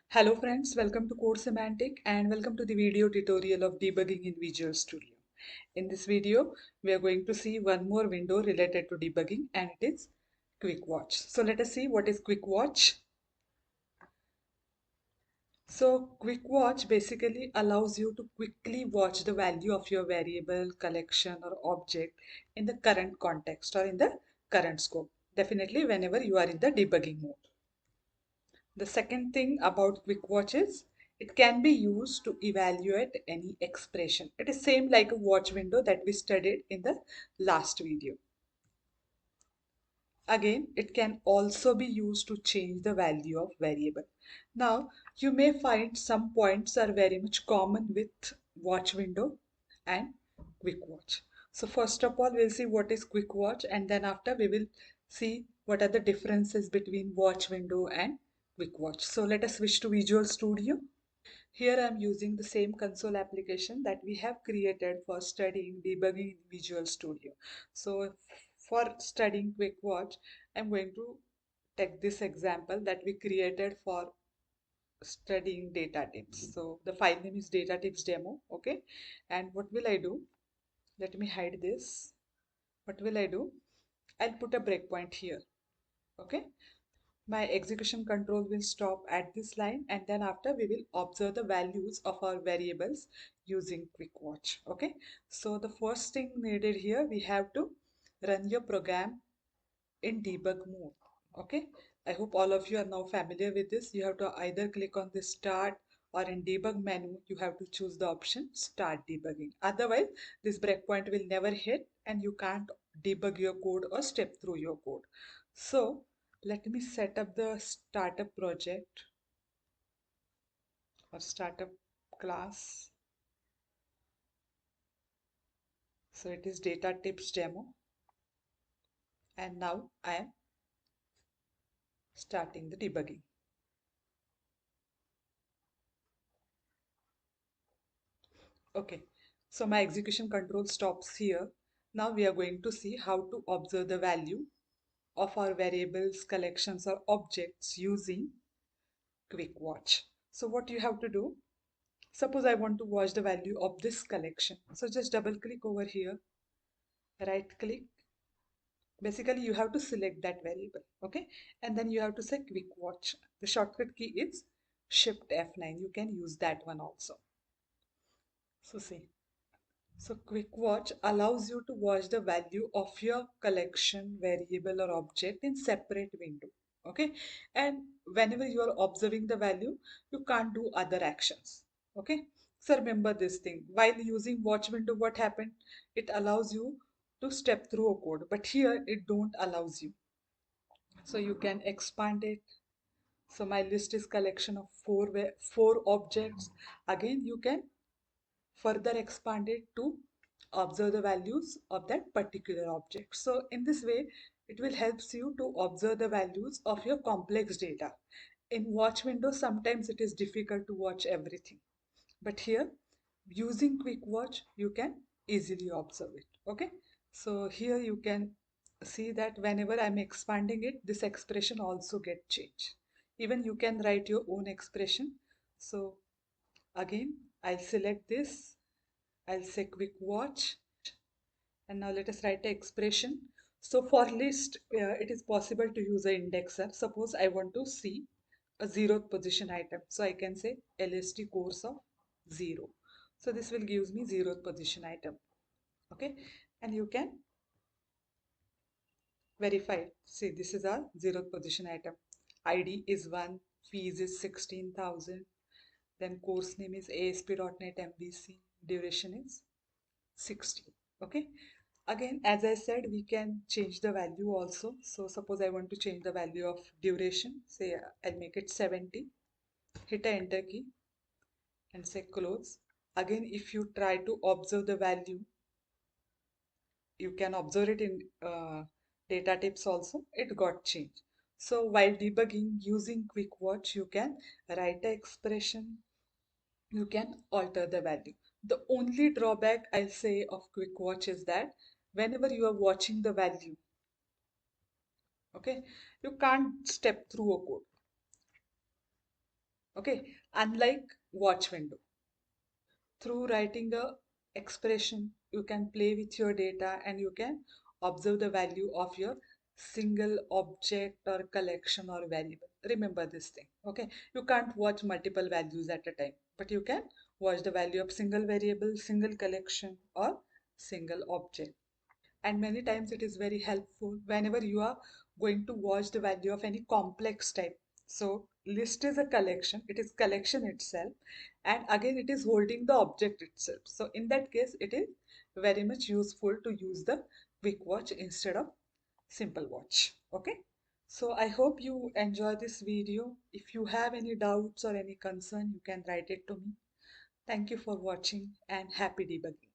Hello friends, welcome to Code Semantic and welcome to the video tutorial of debugging in Visual Studio. In this video, we are going to see one more window related to debugging and it is Quick Watch. So let us see what is Quick Watch. So Quick Watch basically allows you to quickly watch the value of your variable, collection or object in the current context or in the current scope. Definitely whenever you are in the debugging mode. The second thing about quick watch is it can be used to evaluate any expression. It is same like a watch window that we studied in the last video. Again, it can also be used to change the value of variable. Now, you may find some points are very much common with watch window and quick watch. So first of all, we'll see what is quick watch and then after we will see what are the differences between watch window and quick watch. So let us switch to Visual Studio. Here I'm using the same console application that we have created for studying debugging in Visual Studio. So for studying Quick Watch, I'm going to take this example that we created for studying data tips. So the file name is data tips demo, okay? And what will I do? Let me hide this. What will I do? I'll put a breakpoint here, okay? My execution control will stop at this line and then after we will observe the values of our variables using quick watch. Okay, so the first thing needed here, we have to run your program in debug mode. Okay, I hope all of you are now familiar with this. You have to either click on the start or in debug menu you have to choose the option start debugging. Otherwise this breakpoint will never hit and you can't debug your code or step through your code. So let me set up the startup project or startup class. So it is data tips demo and now I am starting the debugging. Okay, so my execution control stops here. Now we are going to see how to observe the value of our variables, collections or objects using quick watch. So what you have to do, suppose I want to watch the value of this collection. So just double click over here, right click. Basically you have to select that variable, okay? And then you have to say quick watch. The shortcut key is Shift F9. You can use that one also. So see. So quick watch allows you to watch the value of your collection, variable or object in separate window. Okay. And whenever you are observing the value, you can't do other actions. Okay. So remember this thing. While using watch window, what happened? It allows you to step through a code, but here it don't allows you. So you can expand it. So my list is collection of four objects. Again, you can further expand it to observe the values of that particular object. So in this way, it will help you to observe the values of your complex data. In watch window, sometimes it is difficult to watch everything. But here, using quick watch, you can easily observe it. Okay. So here you can see that whenever I'm expanding it, this expression also get changed. Even you can write your own expression. So again, I'll select this. I'll say quick watch and now let us write the expression. So for list, it is possible to use an indexer. Suppose I want to see a zeroth position item. So I can say LST course of 0. So this will give me zeroth position item. Okay. And you can verify. See, this is our zeroth position item. ID is 1, fees is 16,000. Then course name is ASP.NET MVC. Duration is 60. Okay. Again, as I said, we can change the value also. So suppose I want to change the value of duration. Say I'll make it 70. Hit a enter key and say close. Again, if you try to observe the value, you can observe it in data tips also. It got changed. So while debugging using quick watch, you can write an expression. You can alter the value. The only drawback I'll say of quick watch is that whenever you are watching the value, okay, you can't step through a code. Okay, unlike watch window, through writing a expression, you can play with your data and you can observe the value of your single object or collection or variable. Remember this thing. Okay, you can't watch multiple values at a time, but you can watch the value of single variable, single collection, or single object. And many times it is very helpful whenever you are going to watch the value of any complex type. So list is a collection, it is collection itself, and again it is holding the object itself. So in that case it is very much useful to use the quick watch instead of simple watch. Okay, so I hope you enjoy this video. If you have any doubts or any concern, you can write it to me. Thank you for watching and happy debugging.